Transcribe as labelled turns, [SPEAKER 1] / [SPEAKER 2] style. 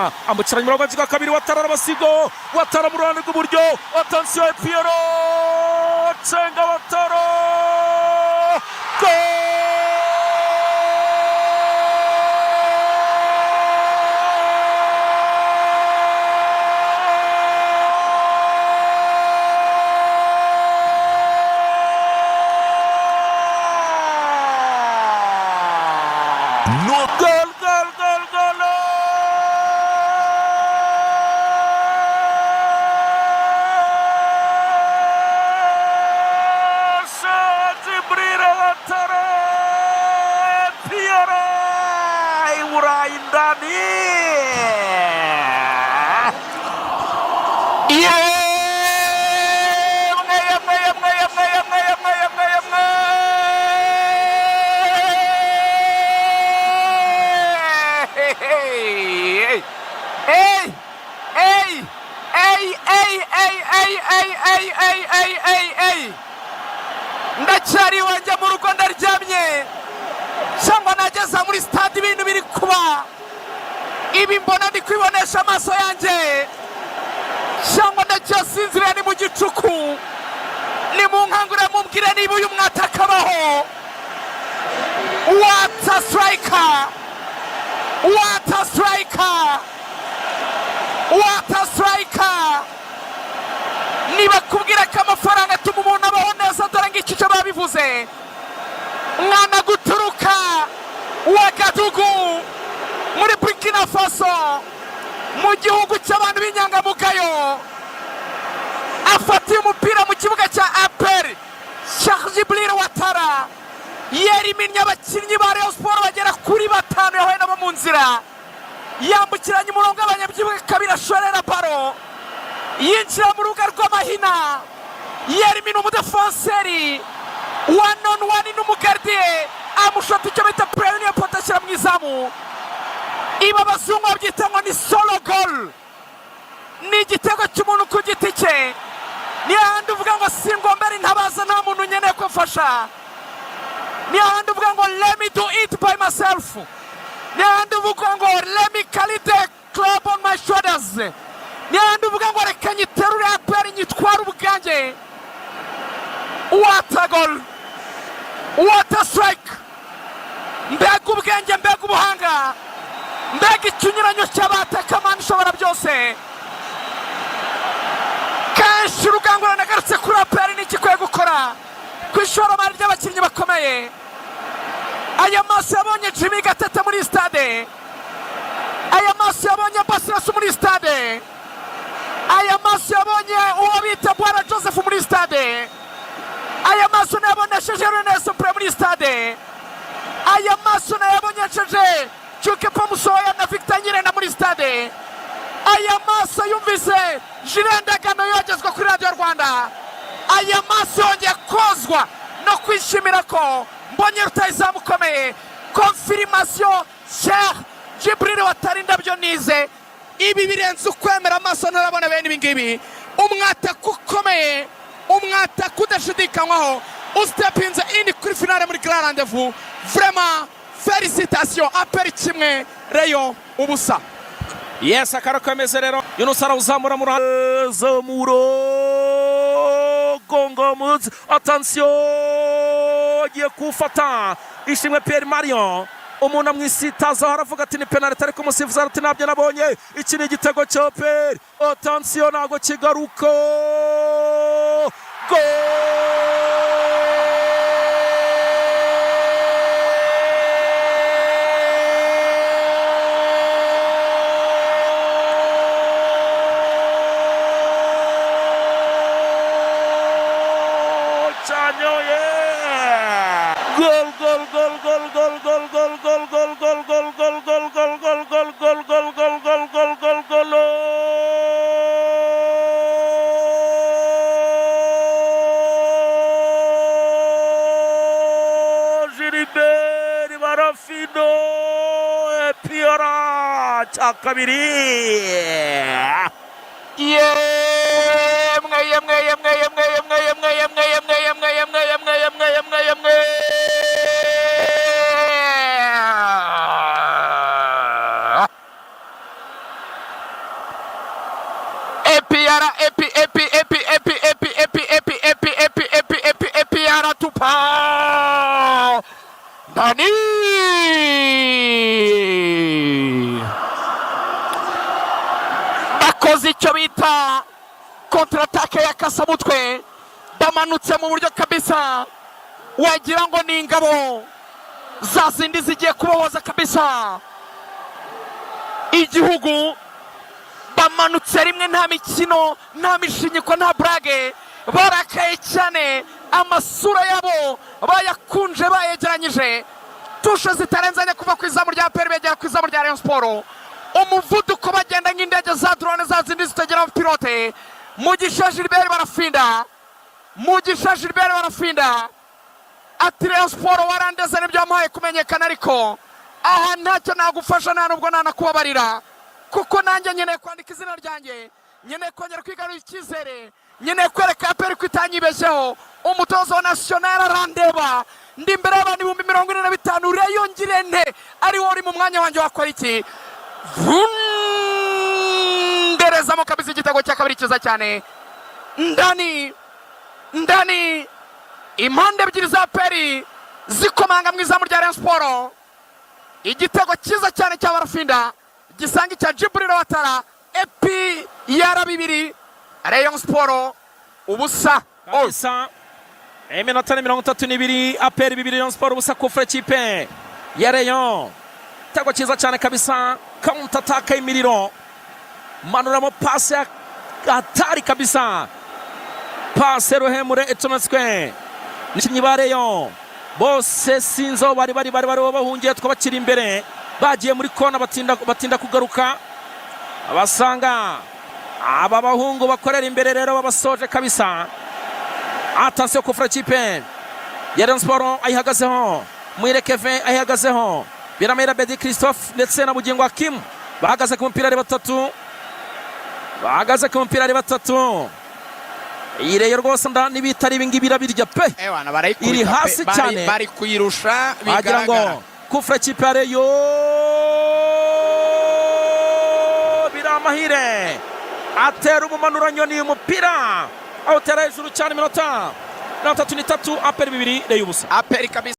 [SPEAKER 1] watara ambukiranya umurongo kabiri watara arabasigo watara mu ruhande rw'uburyo atansiyo Piero cenga watara
[SPEAKER 2] ndacyari wanjye mu rugo ndaryamye cyangwa nageza muri stade ibintu biri kuba ibi mbona ndi kwibonesha amaso yanjye cyangwa ndacyasinzira ni mu gicuku ni mu nkangure mumbwire niba uyu mwataka abaho what a striker what a striker what a striker niba kubwira ko amafaranga atuma umuntu abaho neza dore ngiki cyo babivuze mwana guturuka Wagadugu muri Burkina Faso mu gihugu cy'abantu b'inyangamugayo afatiye umupira mu kibuga cya APR Djibril Ouattara yariminye abakinnyi ba Rayon Sport bagera kuri 5 yahuye nabo mu nzira yambukiranya umurongo abanyabyibuga kabiri ashorera baro yinjira mu rubuga rw'amahina yerimina umudefenseri one on one n'umugardiye amushota icyo bita premier pota ashyira mu izamu iba abazungu babyita ngo ni solo goal ni igitego cy'umuntu ku giti cye ni ahandi uvuga ngo singombera ntabaza nta muntu nkeneye kumfasha ni ahandi uvuga ngo let me do it by myself ni ahandi uvuga ngo let me carry the club on my shoulders ni ahandi uvuga ngo reka nyiterure APR nyitware ubwanjye what a goal what a strike mbega ubwenge mbega ubuhanga mbega ikinyuranyo cy'abataka mani ushobora byose kenshi Rugangura nagarutse kuri APR n'ikikwiye gukora ku ishoramari ry'abakinnyi bakomeye aya maso yabonye Jimmy Gatete muri stade aya maso yabonye Basiras muri stade aya maso yabonye uwo bita Bwana Joseph muri stade aya maso nayabonesheje Renes Pre muri stade aya maso nayabonyejeje Chuke Pamusoya na Victor Nyirenda muri stade aya maso yumvise Jirendagano yogezwa kuri Radio Rwanda aya maso yongeye kozwa no kwishimira ko mbonye rutayizamu ukomeye confirmation Cheikh Djibril Ouattara indabyo nize ibi birenze ukwemera amaso ntarabona bene ibi ngibi umwataka ukomeye umwataka udashidikanywaho ustepinze ini kuri finale muri Grand Rendez-vous vraiment félicitations APR kimwe Rayon ubusa
[SPEAKER 1] yes akaro kameze rero Yunus arawuzamura mu zamuro Gongomuz attention agiye kufata ishimwe Pierre Marion umuntu amwisitaza haravuga ati ni penalty ariko umusifuzi ati nabyo nabonye iki ni igitego cya APR attention nago kigaruka kabiri
[SPEAKER 2] APR tupa ndani bakoze icyo bita kontratake ya kasamutwe, bamanutse mu buryo kabisa wagira ngo ni ingabo za zindi zigiye kubohoza kabisa igihugu. Bamanutse rimwe, nta mikino, nta mishinyiko, nta brage, barakaye cyane, amasura yabo bayakunje, bayegeranyije, tushe zitarenzanya kuva ku izamu rya APR begera ku izamu rya Rayon Sport, umuvuduko bagenda nk'indege za drone za zindi zitagira pilote. Mugisha Gilbert barafinda ati Rayon Sport warandeze n'ibyo wamuhaye kumenyekana, ariko aha ntacyo nagufasha, nta nubwo nanakubabarira, kuko nanjye nkeneye kwandika izina ryanjye, nkeneye kongera kwigarurira icyizere, nkeneye kwereka APR ko itanyibeshyeho. Umutoza wa national arandeba, ndi imbere y'abantu 45,000, Rayon Ngirente ari wo uri mu mwanya wanjye, wakora iki? Nderezamo kabisa igitego cya kabiri cyiza cyane ndani impande ebyiri za APR zikomanga mu izamu rya Rayon Sport. Igitego cyiza cyane cya barafinda gisanga icya Djibril Watara. APR 2 Rayon Sport ubusa.
[SPEAKER 1] Iminota 32 APR 2 Rayon Sport ubusa. Kufre kipe ya Rayon, igitego cyiza cyane kabisa, counter attack imiriro, manuramo pasi hatari kabisa, pasi ruhemure icometswe n'abakinnyi ba Rayon bose, sinzo bari bahungiye, twabakiri imbere, bagiye muri kona batinda kugaruka, abasanga aba bahungu bakorera imbere rero babasoje kabisa. Attention kufra kipe ya Rayon Sport ayihagazeho, Muhire Kevin ayihagazeho, Biramahire Bedi Christophe ndetse na Bugingo Hakim bahagaze ku mupira ari batatu, iyi Rayon rwose n'ibitari ibingibi birabirya pe, iri hasi cyane,
[SPEAKER 2] bari kuyirusha
[SPEAKER 1] wagira ngo kufra kipe ya Rayon. Biramahire atera umumanura nyoni umupira awutera hejuru cyane. Iminota 33 APR 2 Rayon ubusa.
[SPEAKER 2] APR kabisa.